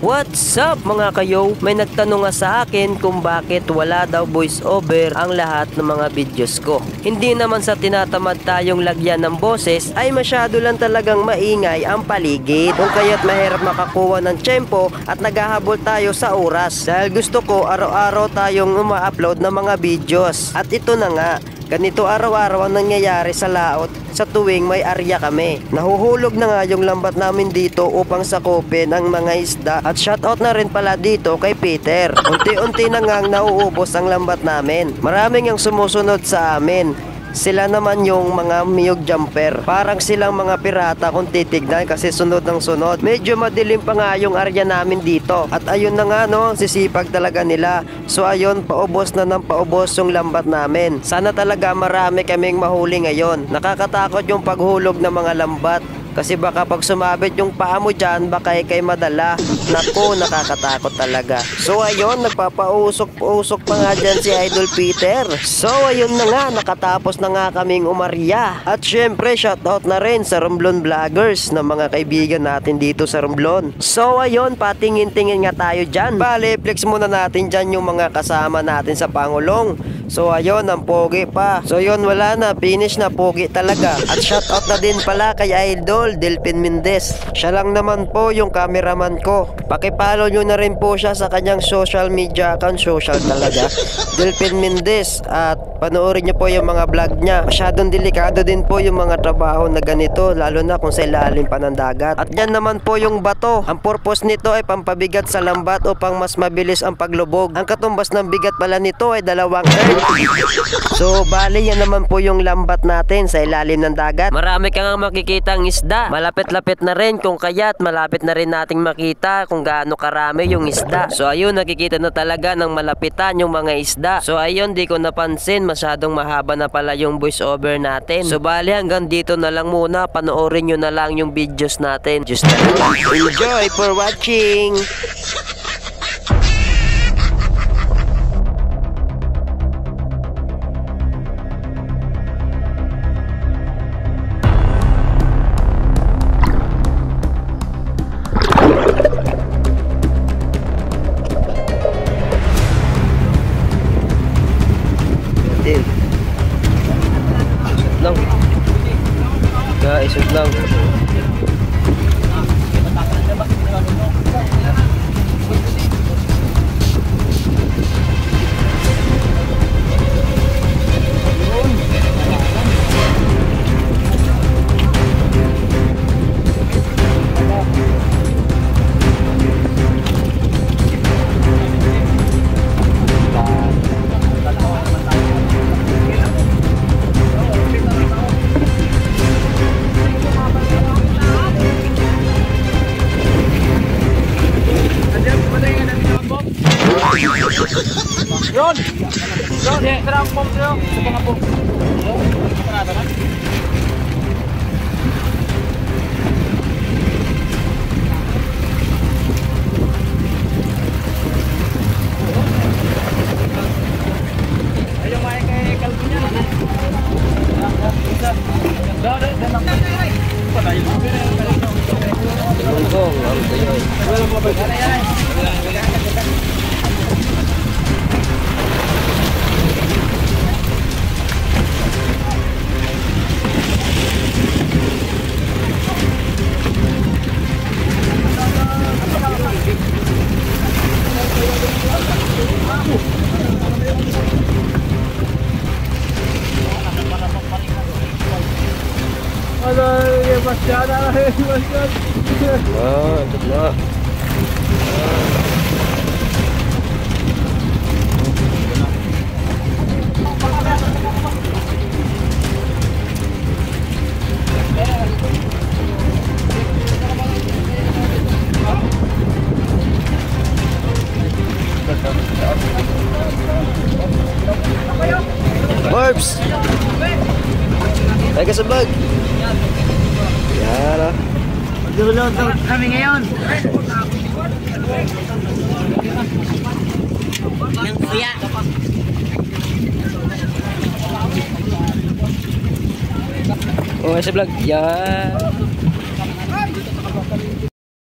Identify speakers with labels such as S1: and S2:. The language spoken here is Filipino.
S1: What's up mga kayo? May nagtanong nga sa akin kung bakit wala daw voice over ang lahat ng mga videos ko. Hindi naman sa tinatamad tayong lagyan ng boses ay masyado lang talagang maingay ang paligid. Kung kaya't mahirap makakuha ng tiyempo at naghahabol tayo sa oras. Dahil gusto ko araw-araw tayong uma-upload ng mga videos. At ito na nga. Ganito araw-araw ang nangyayari sa laot sa tuwing may arya kami. Nahuhulog na nga yung lambat namin dito upang sakupin ang mga isda at shoutout na rin pala dito kay Peter. Unti-unti na ngang nauubos ang lambat namin. Maraming ang sumusunod sa amin. Sila naman yung mga miyog jumper. Parang silang mga pirata kung titignan kasi sunod ng sunod. Medyo madilim pa nga yung area namin dito. At ayun na nga no, sisipag talaga nila. So ayun, paubos na ng paubos yung lambat namin. Sana talaga marami kaming mahuli ngayon. Nakakatakot yung paghulog ng mga lambat. Kasi baka pag sumabit yung paa mo dyan, baka ikay madala. Naku, nakakatakot talaga. So ayun, nagpapausok-usok pa nga dyan si Idol Peter. So ayun na nga, nakatapos na nga kaming umarya. At syempre, shoutout na rin sa Romblon Vloggers na mga kaibigan natin dito sa Romblon. So ayun, patingin-tingin nga tayo dyan. Bale, flex muna natin dyan yung mga kasama natin sa Pangulong. So ayun, ang pogi pa. So yun, wala na, finish na, pogi talaga. At shoutout na din pala kay Idol Delphin Mendez. Siya lang naman po yung cameraman ko. Pakipollow nyo na rin po siya sa kanyang social media account. Social talaga, Delphin Mendez. At panoorin nyo po yung mga vlog niya. Masyadong delikado din po yung mga trabaho na ganito, lalo na kung sa ilalim pa ng dagat. At yan naman po yung bato. Ang purpose nito ay pampabigat sa lambat upang mas mabilis ang paglubog. Ang katumbas ng bigat pala nito ay 2 earth. So bali yan naman po yung lambat natin sa ilalim ng dagat. Marami kang makikitang isda. Malapit-lapit na rin, kung kaya't malapit na rin nating makita kung gaano karami yung isda. So ayun, nakikita na talaga ng malapitan yung mga isda. So ayun, di ko napansin, masyadong mahaba na pala yung voice over natin. So bali hanggang dito na lang muna. Panoorin nyo na lang yung videos natin. Just talaga. Enjoy for watching. Lang. Guys, wait lang.
S2: Ron! Ron! Tara ang bomb sa'yo. Suka nga po. Parada na. Ayaw main kay kalbo niya. Masyada na masyad.
S1: Ito na. Barbs! Ay ka sa vlog! Yan ah.
S2: Dulot kami ngayon. Yang kuya.
S1: Oh, sa vlog. Yan.